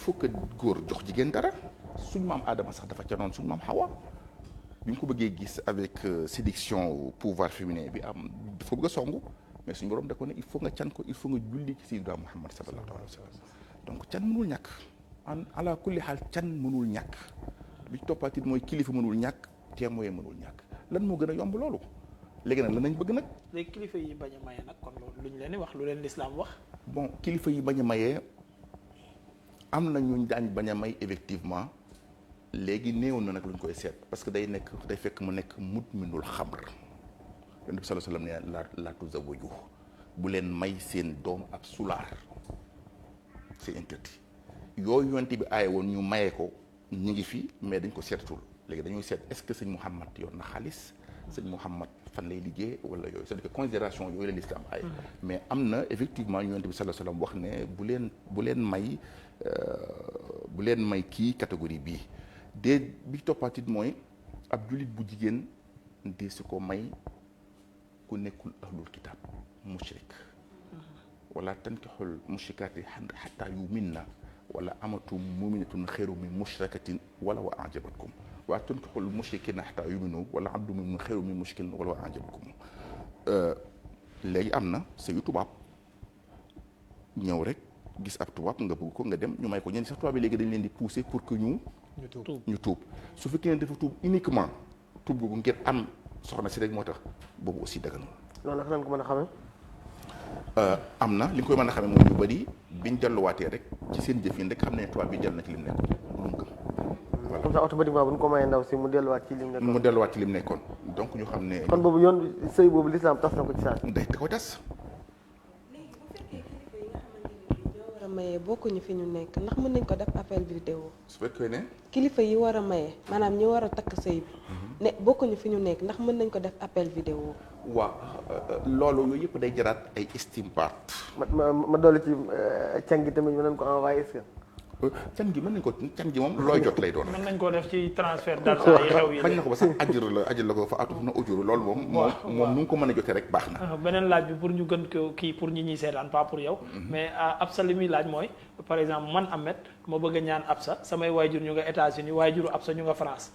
faut que góor jox jigéen dara suñu maam Adama sax dafa ca noonu suñu maam Hawa bi ñu ko bëggee gis avec séduction pouvoir féminin bi am dafa bëgg a songu mais suñu borom da ko ne il faut nga can ko il faut nga julli ci Sayyidina Muhammad sallallahu alayhi wa sallam donc can mënul ñàkk an ala kulli xaal can mënul ñàkk bi ci toppaatit mooy kilifa mënul ñàkk témoin mënul ñàkk lan moo gën a yomb loolu léegi nag lan nañ bëgg nag. léegi kilifa yi bañ a maye nag kon loolu lu ñu leen di wax lu leen lislaam wax. bon kilifa yi bañ a mayee am na ñu daañ bañ a may effectivement léegi néew na nag lu ñu koy seet parce que day fekk mu nekk mudminul xamr yonent bi sallallahu alayhi wasallam ne la tuzawwiju bu leen may seen doom ab sulaar c'est interdit yooyu yonent bi aaye woon ñu mayee ko ñu ngi fi mais dañ ko seetatul léegi dañuy seet est-ce que sëñ Mouhamad yor na xaalis sëñ Mouhamad fan lay liggéey wala yooyu c'est-à-dire que considération yooyu la l'islam ay mais am na effectivement yonent bi sallallahu alayhi wasallam wax ne bu leen may kii catégorie bii de bi toppaatit mooy ab jullit bu jigéen de su ko may ku nekkul ahlul kitab mushrik wala tankixul mushrikaati xataa yuminna wala amatu muminatun xeeru min mushrikatin wala wa ajabatkum waa tankixul mushrikina xataa yuminu wala abdu mumin xeeru min mushrikin wala wa ajabatkum léegi am na sëyu tubaab ñëw rek gis ab tubaab nga bëgg ko nga dem ñu may ko ñenn sax tubaab bi léegi dañ leen di pousser pour que ñu tuub su fekkee ne dafa tuub uniquement tuub googu ngir am soxna si rek moo tax boobu aussi daganul. loolu nag lañ ko mën a xamee. am na li nga koy mën a xamee mooy ñu bëri biñ delluwaatee rek ci seen jëf yi rek xam ne tubaab bi jël na ci lim nekkoon lu mu gëm. voilà comme ça automatiquement bu ñu ko mayee ndaw si mu delluwaat ci lim nekkoon. donc ñu xam ne. kon boobu yoon sëy boobu l'islam tas na ko ci saa. day da koy tas. maye bokkuñu fi ñu nekk ndax mën nañ ko def appel vidéo. su fekkee ne. kilifa yi war a maye maanaam ñi war a takk sëy bi. ne bokkuñu fi ñu nekk ndax mën nañ ko def appel vidéo. waaw loolu yooyu yëpp day jaraat ay istimbaat. ma dolli ci can gi tamit mën nañ ko envoyé est-ce que. can gi mën nañ ko can gi moom looy jot lay doon. mën nañ koo def ci transfert d'argent yi xew yi. bañ na ko ba sax ajur la ko fa atu na ujuru loolu moom. moom nu nga ko mën a jotee rek baax na. beneen laaj bi pour ñu gën ko kii pour ñi ñuy seetaan pas pour yow. mais Absa li muy laaj mooy par exemple man Ahmed ma bëgg a ñaan Absa samay waajur ñu nga États-Unis waajuru Absa ñu nga France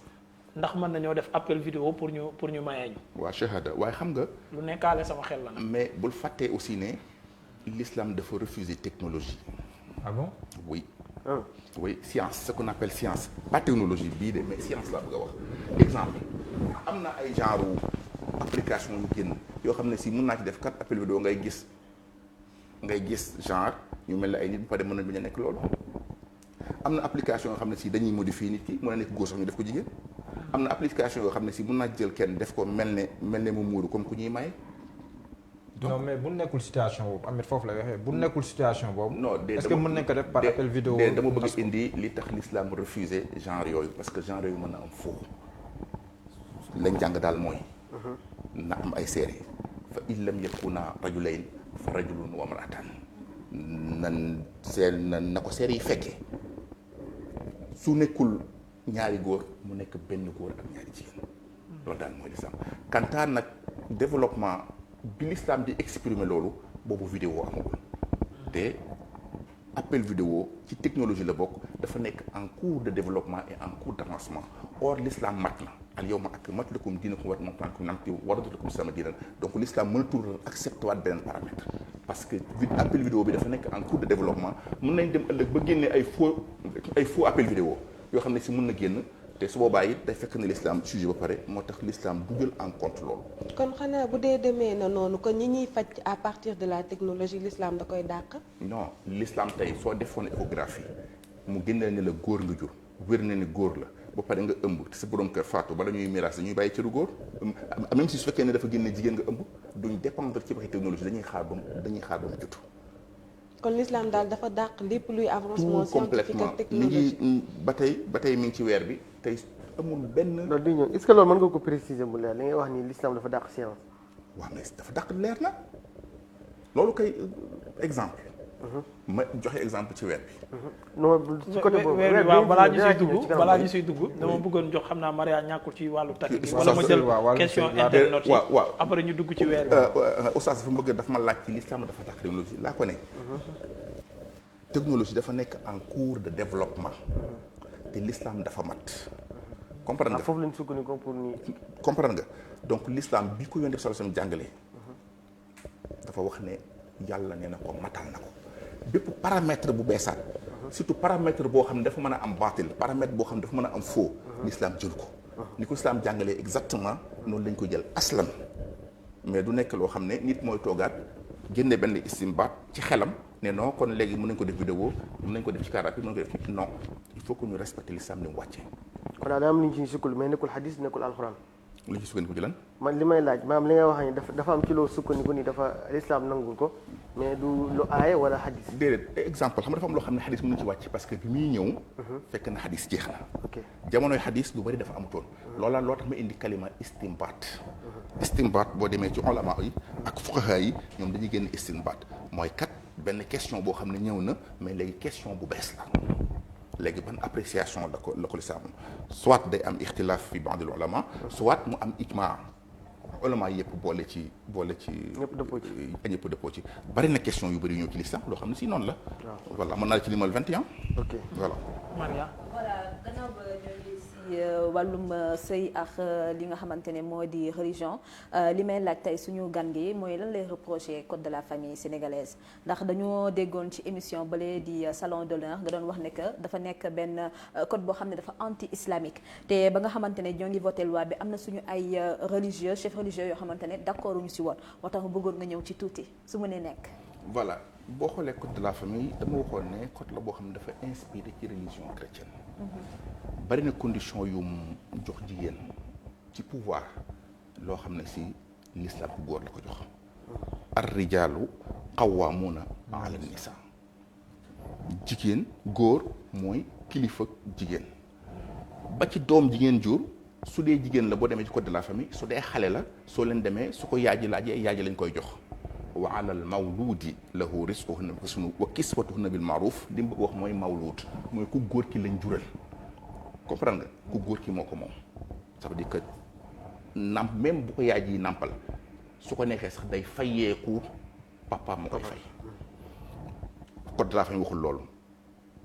ndax mën nañoo def appel vidéo pour ñu mayee ñu. waa shahada waaye xam nga. lu nekkaale sama xel la nag. mais bul fàttee aussi ne l'islam dafa refuser technologie. ah bon oui. oui science ce qu'on appelle science pas technologie bii de mais science laa bëgg a wax exemple am na ay genre application yu génn yoo xam ne si mën naa ci def kat appel vidéo ngay gis genre ñu mel ne ay nit bu pare mën nañ bañ a nekk loolu am na application yoo xam ne si dañuy modifier nit ki mën na nekk góor sax ñu def ko jigéen am na application yoo xam ne si mën naa jël kenn def ko mel ne mu muuru comme ku ñuy maye. non mais bu nekkul situation boobu Ahmed foofu la waxee bu nekkul situation boobu. non est-ce que mën nañ ko def par appel vidéo. dama bëgg indi li tax l'islam refusé genre yooyu parce que genre yooyu mën na am foofu lañ jàng daal mooy. na am ay seere fa in lam yakuna rajulayn fa rajulun wa imra'atan na ko seere yi fekkee su nekkul ñaari góor mu nekk benn góor ak ñaari jigéen loolu daal mooy l'islam kantaan nag développement. bi l'islam di exprimer loolu boobu vidéo amagul te appel vidéo ci technologie la bokk dafa nekk en cours de développement et en cours d'avancement or l'islam mat na al yawma akmaltu lakum diinakum wa atmamtu alaykum wa raditu lakum islaama diinan donc l'islam mënatul accepté waat beneen paramètre parce que appel vidéo bi dafa nekk en cours de développement mën nañ dem ëllëg ba génne ay faux appel vidéo yoo xam ne si mën na génn te su boobaa it day fekk ne l'islam sujet ba pare moo tax l'islam du jël en compte loolu. kon xanaa bu dee demee na noonu kon ñi ñuy faj à partir de la technologie l'islam da koy dàq. non l'islam tey soo defoon échographie mu génneel ne la góor nga jur wér na ne góor la ba pare nga ëmb te sa borom kër faatu bala ñuy miraas dañuy bàyyi cëru góor même si su fekkee ne dafa génne jigéen nga ëmb duñ dépendre ci waxi technologie dañuy xaar ba mu jutu. kon l'islam daal dafa dàq lépp luy avancement scientifique ak technologie ba tey mi ngi ci weer bi tey amul benn. loolu di ñëw est-ce que loolu mën nga ko préciser mu leer li ngay wax ni l'islam dafa dàq science. waaw mais dafa dàq leer na loolu kay exemple. ma joxe exemple ci weer bi. non ci côté boobu weer bi waaw balaa ñu siy dugg dama bëggoon jox xam naa Maria ñàkkul ci wàllu takk gi wala ma jël question internet yi waaw après ñu dugg ci weer bi. oustaz dafa ma laaj ci l'islam dafa dàq technologie laa ko ne. technologie dafa nekk en cours de développement te l'islam dafa mat comprendre nga foofu lañ sukkandiku pour ni comprendre nga donc l'islam bi ko Yonent bi sallallahu alayhi wasallam jàngale dafa wax ne yàlla nee na ko matal na ko bépp paramètre bu beesaat surtout paramètre boo xam ne dafa mën a am baatil paramètre boo xam ne dafa mën a am faux l'islam jël ko ni ko l'islam jàngalee exactement noonu lañ ko jël aslan mais du nekk loo xam ne nit mooy toogaat génne benn istimbaat ci xelam ne non kon léegi mën nañ ko def vidéo mën nañ ko def ci car rapide mën nañ ko def ci non il faut que ñu respecter l'islam ni mu wàccee. kon daal daa am lu ñu ciy sukkul mais nekkul xadis nekkul alxuraan. lu ñu ci sukkandiku ci lan. man li may laaj maanaam li ngay wax ni dafa am ci loo sukkandiku ni dafa l'islam nangul ko mais du lu aaye wala xadis. déedéet exemple xam nga dafa am loo xam ne xadis mën na ci wàcc parce que bi muy ñëw. fekk na xadis jeex na. ok jamonoy xadis lu bari dafa amutoon. loola loo tax ma indi kalima istimbaat. istimbaat boo demee ci ulama yi ak fuqaha yi ñoom dañuy génn istimbaat mooy kat benn question boo xam ne ñëw na mais léegi question bu bees la. léegi ban appréciation la ko lislaam soit day am ixtilaaf fi ba'd al ulama soit mu am ijmaa ulama yëpp boole ci ñëpp dëppoo ci bari na question yu bëri yu ñëw ci lislaam loo xam ne si noonu la voilà mën naa la ci limal 21 ok voilà Maria voilà gannaaw ba ñoo ngi si wàllum sëy ak li nga xamante ne moo di religion li may laaj tey suñu gan gi mooy lan lay reprocher code de la famille sénégalaise ndax dañoo déggoon ci émission bale di salon d'honneur nga doon wax ne que dafa nekk benn code boo xam ne dafa anti islamique te ba nga xamante ne ñoo ngi voté loi bi am na suñu ay religieux chef religieux yoo xamante ne d'accord uñu si woon moo tax bëggoon nga ñëw ci tuuti su mënee nekk. voilà boo xoolee code de la famille dama waxoon ne code la boo xam ne dafa inspiré ci religion chrétienne bari na condition yu mu jox jigéen ci pouvoir loo xam ne si l'islam ku góor la ko jox ar rijaalu qawwaamuuna ala nisa jigéen góor mooy kilifa jigéen ba ci doom jigéen jur su dee jigéen la boo demee ci code de la famille su dee xale la soo leen demee su ko yaaji laajee yaaji lañ koy jox wa ala al mawludi lahu rizquhunna wa kiswatuhunna bil ma'ruf li mu bëgg wax mooy mawlud mooy ku góor ki lañ jural comprendre nga ku góor ki moo ko moom ça veut dire que namp même bu ko yaay ji nampal su ko neexee sax day fayeeku papa moo koy fay code de la famille waxul loolu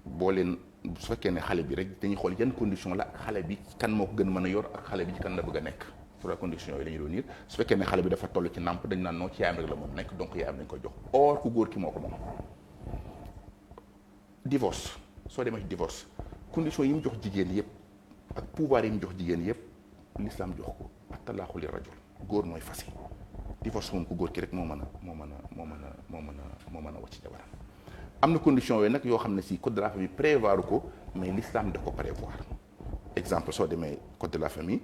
boo leen su fekkee ne xale bi rek dañuy xool yan condition la xale bi kan moo ko gën mën a yor ak xale bi ci kan la bëgg a nekk pour la condition yooyu la ñuy doon niir su fekkee ne xale bi dafa toll ci nàmp dañ naan non ci yaayam rek la moom nekk donc yaayam dañ koy jox or ku góor ki moo ko moom divorce soo demee ci divorce condition yi mu jox jigéen yëpp ak pouvoir yi mu jox jigéen yëpp l'islam jox ko ak talaaxu li rajul góor mooy fasi divorce moom ku góor ki rek moo mën a wàcc jabaram am na condition yooyu nag yoo xam ne si code de la famille prévoir ko mais l'islam da ko prévoir exemple soo demee code de la famille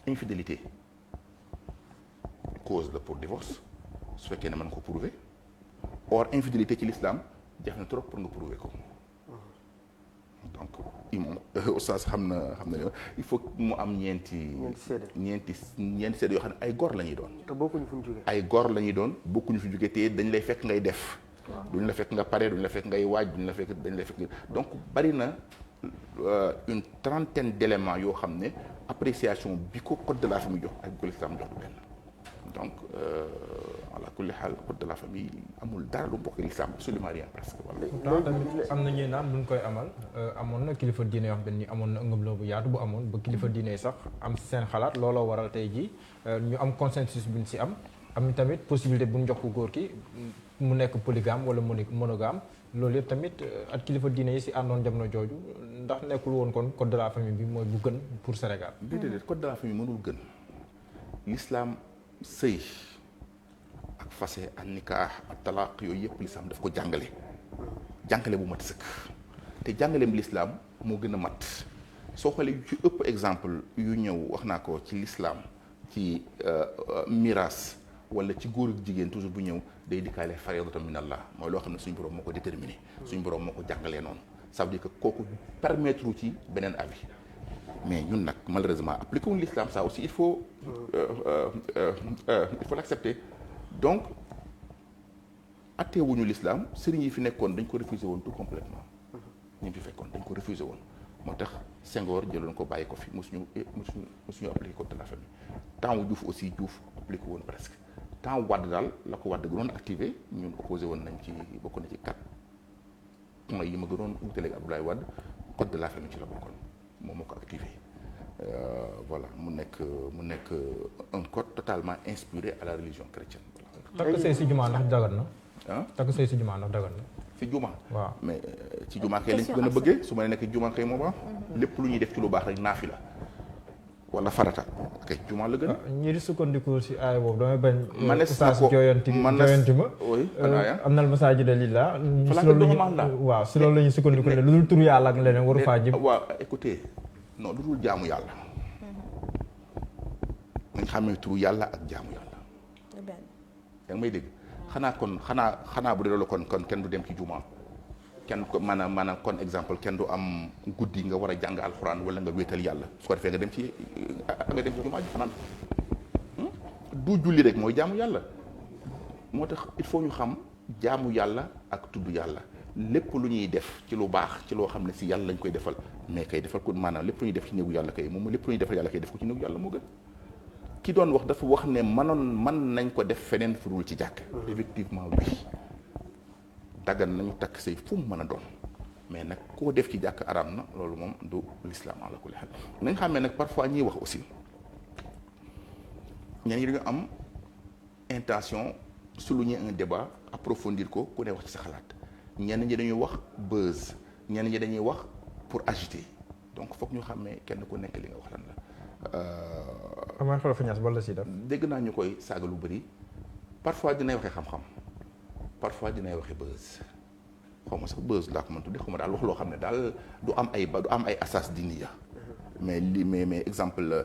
infidélité cause la pour divorce su fekkee ne mën ko prouver or infidélité ci l'islam jafe na trop pour nga prouver ko donc moom oustaz xam na il faut mu am ñeenti seede yoo xam ne ay góor la ñuy doon. te bokkuñu fu ñu jógee. ay góor la ñuy doon bokkuñu fu ñu jógee te dañ lay fekk ngay def. duñ la fekk nga pare duñ la fekk ngay waaj dañ lay fekk donc bari na une trentaine d'éléments yoo xam ne appréciation bi ko code de la famille jox ak bi ko l'islam jox du benn donc ala kulli xaal code de la famille amul dara lu bokk l'islam absolument rien presque voilà. pourtant tamit am na ñuy naan buñ koy amal amoon na kilifa diine yoo xam ne ni amoon na ëngëb bu yaatu bu amoon ba kilifa diine yi sax am si seen xalaat looloo waral tey jii ñu am consensus buñ si am tamit possibilité buñ jox ko góor ki mu nekk polygame wala monogame loolu yëpp tamit ak kilifa diine yi si àndoon jamono jooju ndax nekkul woon kon code de la famille bi mooy bu gën pour Sénégal. déedéet code de la famille mënul gën l'islam sëy ak fase ak nikah ak talaq yooyu yëpp l'islam daf ko jàngale bu mat sëkk te jàngaleem l'islam moo gën a mat soo xoolee yu ci ëpp exemple yu ñëw wax naa ko ci l'islam ci miraas wala ci góor ak jigéen toujours bu ñëw day dikkaale faridatan min Allah mooy loo xam ne suñu borom moo ko déterminé suñu borom moo ko jàngalee noonu ça veut dire que kooku permettre ci beneen avis mais ñun nag malheureusement appliqué wuñu l'islam ça aussi il faut l'accepter donc atteewuñu l'islam sëriñ yi fi nekkoon dañ ko refusé woon tout complètement ñu fi fekkoon dañ ko refusé woon moo tax Senghor jëloon ko bàyyi ko fi mosuñu appliqué code de la famille temps wu Diouf aussi Diouf appliqué woon presque temps Wade daal la ko Wade gënoon activé ñun opposé woon nañ ci bokk na ci 4 point yi ma gënoon wutaleeg Abdoulaye Wade code de la famille ci la bokkoon moom moo ko activé voilà mu nekk un code totalement inspiré à la religion chrétienne. takk sëy si jumaa ndax dagan na. ah takk sëy si jumaa ndax dagan na. ci juma. waaw mais ci juma kay lañ ko gën a bëggee su ma nee nekk juma kay moo baax. lépp lu ñuy def ci lu baax rek naafi la wala farata kay juma la gën. ñi di sukkandiku si aaya boobu damay bañ. manes na ko jooyanti ma. oui anaaya. am na masaajida lillah. falaa si loolu ko doon la waaw si loolu la ñuy sukkandiku ne lu dul turu yàlla ak leneen waru faa jëm. waaw écoutez non lu dul jaamu yàlla. nañ xamee turu yàlla ak jaamu yàlla. yaa ngi may dégg xanaa bu dee loolu kon kenn du dem ci juma kenn ko maanaam kon exemple kenn du am guddi nga war a jàng alxuraan wala nga wéetal yàlla su ko defee nga dem ci juma ji fanaan du julli rek mooy jaamu yàlla moo tax il faut ñu xam jaamu yàlla ak tudd yàlla lépp lu ñuy def ci lu baax ci loo xam ne si yàlla lañ koy defal mais kay defal ko maanaam lépp lu ñuy def ci néegu yàlla kay moom lépp lu ñuy defal yàlla kay def ko ci néegu yàlla moo gën. ki doon wax dafa wax ne mën nañ ko def feneen fu dul ci jàkk effectivement oui daggan nañu takk say fu mu mën a doon mais nag koo def ci jàkk araam na loolu moom du l'islam ala kulli hal nañ xamee nag parfois ñiy wax aussi ñenn ñi dañu am intention souligner un débat approfondir ko ku ne wax ci sa xalaat ñenn ñi dañuy wax buzz ñenn ñi dañuy wax pour agiter donc foog ñu xamee kenn ku nekk li nga wax lan la. Amar Khalifa Niass bala si def. dégg naa ñu koy saaga lu bëri parfois dinay waxee xam-xam parfois dinay waxee buzz xaw ma sax buzz laa ko mën tudde xaw ma daal wax loo xam ne daal du am ay asas diniya mais exemple.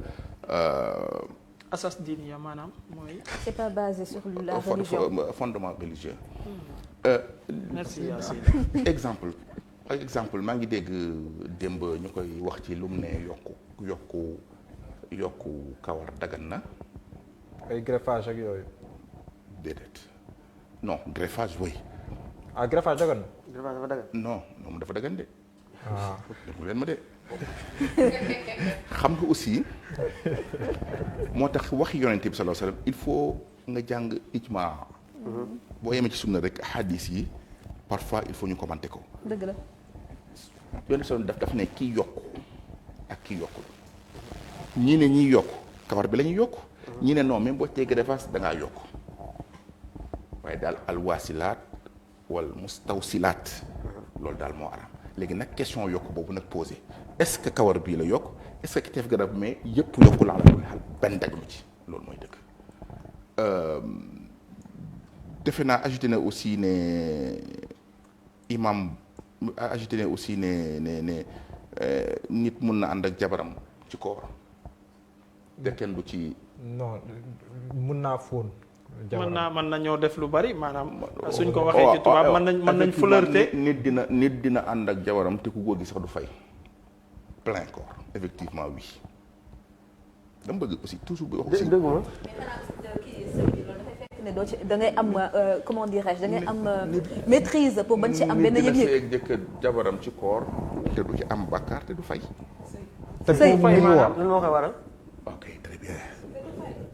asas diniya maanaam mooy. c'est pas basé sur la religion. fondement religieux. merci Yacine. exemple maa ngi dégg démb ñu koy wax ci lu mu ne yokku kawar dagan na. ay greffage ak yooyu. déedéet non greffage oui. ah greffage dagan na. greffage dafa dagan. non moom dafa dagan de. waaw déglu leen ma de. xam nga aussi moo tax waxi yonente bi sallallahu alayhi wasallam il faut nga jàng ijma. boo yemee ci sunna rek hadis yi parfois il faut ñu commenter ko. dëgg la. yonente sallam daf ne kii yokku ak kii yokkul. ñii ne ñiy yokk kawar bi la ñuy yokk ñii ne non même boo tee greffage da ngaa yokk waaye daal alwasilaat wal mustawsilaat loolu daal moo aram léegi nag question yokk boobu nag posé est-ce que kawar bii la yokk est-ce que teef garab mais yëpp yokku la ala xal benn daglu ci loolu mooy dëgg. defe naa ajouté na aussi ne imam ajouté na aussi ne nit mun na ànd ak jabaram ci koor de kenn du ci. non mun naa fóon. mën na ñoo def lu bari maanaam. suñ ko waxee ci tubaab mën nañ flirter. nit dina ànd ak jabaram te ku góor gi sax du fay plein corps effectivement oui dama bëgg aussi toujours bu wax aussi. dëgg ma. ne doo ci da ngay am comment dirais-je da ngay am maîtrise pour bañ ci am benn yëg-yëg. nit dina jëkk jabaram ci koor te du ci am bakkaar te du fay. te fay maanaam lan moo koy waral. ok très bien.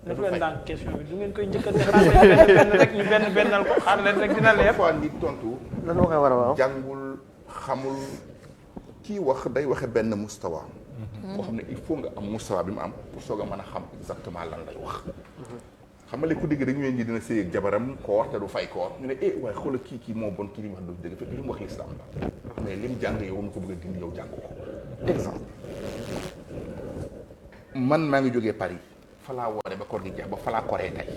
def leen daan question bi du ngeen koy njëkkante xaar leen benn rek ñu bennal ko xaar leen rek dina leer. fois nit tontu. lan moo koy waral waaw. jàngul xamul kii wax day waxe benn mustawa. boo xam ne il faut nga am mustawa bi mu am pour soog a mën a xam exactement lan lay wax. xam nga léegi ku dégg rek ñu ne ñi dina sëy ak jabaram koor te du fay koor ñu ne waaye xoolal kii moo bon kii li mu wax du dëgg fekk li mu wax l'islam la mais li mu jàng yow mu ko bëgg a dindi yow jàng ko exemple man maa ngi jógee Paris fa laa wooree ba koor gi jeex ba fa laa koree tey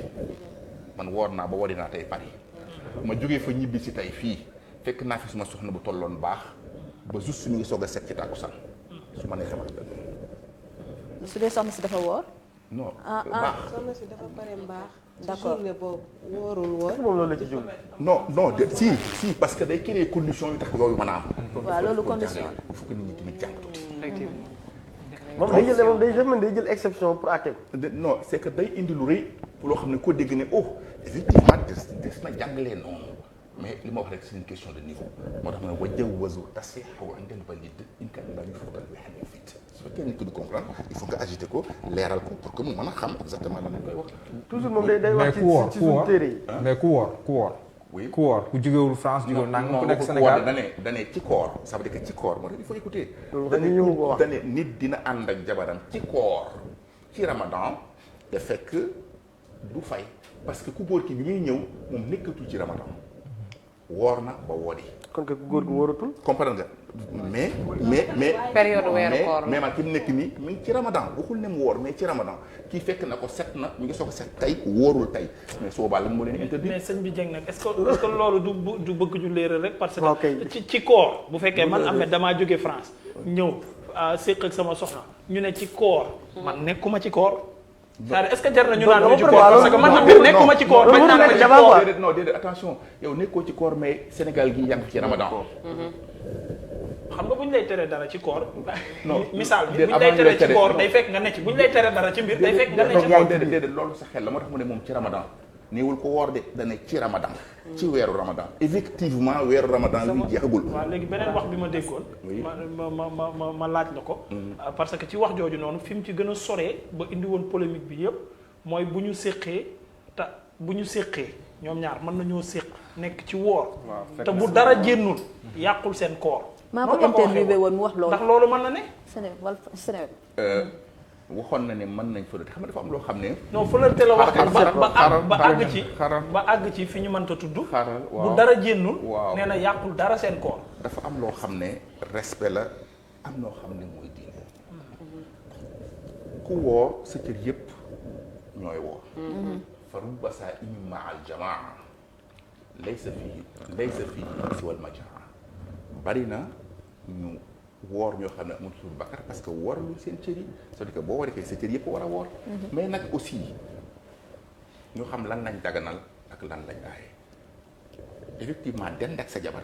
man woor naa ba wari naa tey Paris ma jógee fa ñibbi si tey fii fekk naa fi suma soxna bu tolloon baax ba juste ñu ngi soog a set ci tàkkusaan su ma neexee wax dëgg. su dee soxna si dafa woor. non baax. soxna si dafa pare mbaax. d'accord journée boobu wóorul woor. moom loolu la ci jóg. non si parce que day créer condition yu tax yooyu mën a am. waaw loolu condition il faut que nit ñi tamit jàng tuuti. effectivement. moom day jël exception pour àtte ko. non c'est que day indi lu rëy loo xam ne koo dégg ne effectivement des na jàngalee noonu mais li ma wax rek c'est une question de niveau moo tax ma ne wajawwazu tasihhu inda al-balid in kaana laa yufdal bi hadith fit su fekkee nit ki du comprendre il faut que agiter ko leeral ko pour que mu mën a xam exactement lan lañ koy wax. toujours moom day wax ci suñu téere yi. mais ku woor oui ku woor ku jógewul France jógewul nangam ku nekk waxul Sénégal woor dane ci koor ça veut dire que ci koor moo tax il faut écouter wax dane nit dina ànd ak jabaram ci koor ci ramadan te fekk du fay parce que ku góor ki bi muy ñëw moom nekkatul ci ramadan woor na ba woodi kon que góor gu wóoratul. comprendre nga mais période weeru koor mais man ki mu nekk nii mi ngi ci ramadan waxul ne mu woor mais ci ramadan kii fekk na ko set na mi ngi soog a set tey wóorul tey mais soo baal lan moo leen interdit. mais sëñ bi Dieng nag est-ce que loolu du bëgg ñu leeral rek parce Ok. que ci koor bu fekkee man Ahmed damaa jóge France ñëw séq ak sama soxna ñu ne ci koor man nekkuma ci koor c'est-à-dire est-ce que jar na ñu naan ci koor parce que man Ahmed nekkuma ci koor bañ naan ma ci koor déedéet non déedéet attention yow nekkoo ci koor mais Sénégal gi yàgg ci ramadan. xam nga bu ñu lay tere dara ci koor Non, misaal bi déet, bu ñu lay avant ñu tere lay ci tere, koor non. day fekk nga ne ci bu ñu lay tere dara ci mbir day fekk nga ne ci non déedéet loolu sa xel la moo tax mu ne moom ci ramadan néewul ko woor de dana ci ramadan ci weeru ramadan effectivement weeru ramadan wi jeexagul. waaw léegi beneen wax bi ma déggoon Oui. ma laaj la ko parce que ci wax jooju noonu fi mu ci gën a soree ba indi woon polémique bi yëpp mooy bu ñu séqee te bu ñu séqee ñoom ñaar mën nañoo séq nekk ci woor te bu dara génnul yàqul seen koor maa ko noonu la waxee interviewé woon mu wax loolu. ndax loolu mën na ne Sénégal. waxoon na ne mën nañ fa xam nga dafa am loo xam ne. non flirté la wax ba àgg ci xaaral ba àgg ci fi ñu mënta tudd xaaral waaw bu dara génnul waaw. nee na yàqul dara seen koor dafa am loo xam ne respect la am loo xam ne mooy diine ku woor sa cër yëpp ñooy woor fa rubba saa'imin ma'a al-jamaa laysa fii siwal majaa bari na ñu woor ñoo xam ne amul suuf bakkar parce que wooralu seen cër yi c'est-à-dire que boo waree kay sa cër yëpp war a woor mais nag aussi ñu xam lan lañ daganal ak lan lañ aaye effectivement dend ak sa jabar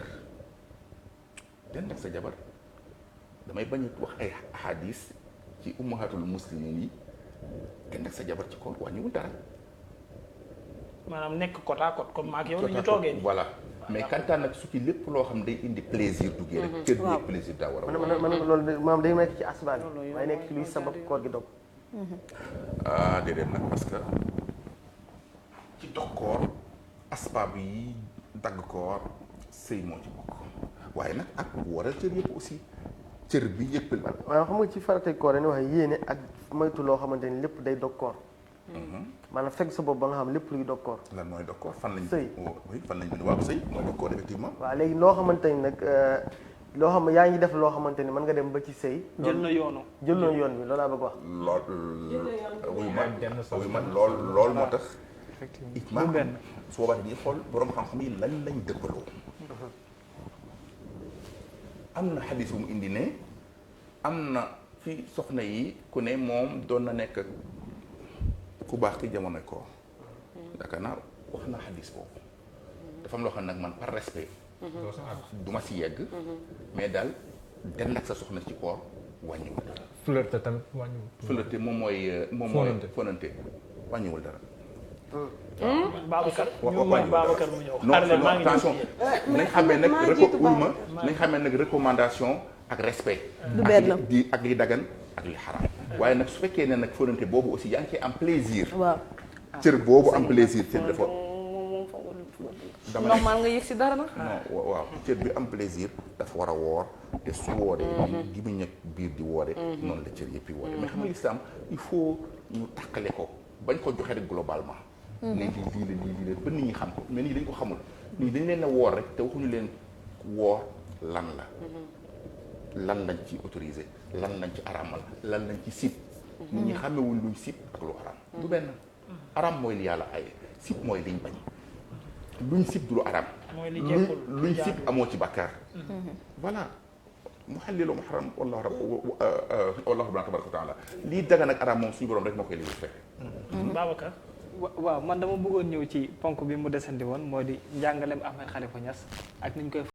damay bañ a wax ay hadis ci ummahatul muslimin yi dend ak sa jabar ci koor wàññiwul dara maanaam nekk côte à côte comme maak yow ni ñu toogee nii voilà mais kantaan nag su ci lépp loo xam day indi plaisir duggee rek cër bi plaisir daa war a man loolu maanaam day nekk ci asbaab yi waaye nekk ci luy sabab koor gi dog. déedéet nag parce que ci dog koor asbaab yi dagg koor sëy moo ci bokk waaye nag ak waral cër yëpp aussi cër bi yëpp la maanaam xam nga ci faratay koor dañuy wax yéene ak moytu loo xamante ni lépp day dog koor. maanaam fekk sa bopp ba nga xam lépp luy dog koor. lan mooy dog koor fan lañ sëy oui fan lañ waaw sëy mooy dog koor effectivement waaw léegi loo xamante ni nag loo xam yaa ngi def loo xamante ni mën nga dem ba ci sëy. jël na yoonu jël na yoon bi loolu laa bëgg wax. lool wuyu ma lool moo tax effectivement su boobaa dañuy xool borom xam-xam yi lan lañ dëppaloo am na xadis bu mu indi ne am na fi soxna yi ku ne moom doon na nekk ku baax ki jamono ko yaakaar naa wax na xadis boobu dafa am loo xam ne nag man par respect du ma si yegg mais daal den ak sa soxna ci koor wàññiwul dara flirté tamit wàññiwul. flirté moom mooy fonante wàññiwul dara Babacar Wa- ñu wa- may wa- Babacar mu ñëw non xaar leen non maa ngi ñëw attention nañ xamee nag nañ xamee nag recommandation ak respect Du benn. ak li dagan ak li xaraam waaye nag su fekkee ne nag fonante boobu aussi yaa ngi ciy am plaisir waaw. cër boobu am plaisir cër dafa dama ne normal nga yëg si dara nag. non waaw cër bi am plaisir dafa war a woor te su wooree gi mu ñëkk biir di woore noonu la cër yëpp yi woore mais xam nga l'islam il faut ñu takkale ko bañ ko joxe rek globalement ne lii la ba nit ñi xam ko mais nit ñi dañ ko xamul nit ñi dañ leen a woor rek te waxuñu leen woor lan la lan lañ ci autorisé lan lañ ci araamal lan lañ ci sib nit ñi xamewuñ luñ sib ak lu araam du benn araam mooy li yàlla aye sib mooy liñ bañ luñ sib du lu araam mooy li jekkul luñ sib amoo ci bàkkaar voilà mu xallilu mu xaram wallahu rab wallahu tabaraka wa taala lii dagan ak araam moom suñu borom rek moo koy li fekk Babacar waaw man dama bëggoon ñëw ci ponk bi mu desandi woon moo di njàngaleem Ahmed Khalifa Niass ak niñ koy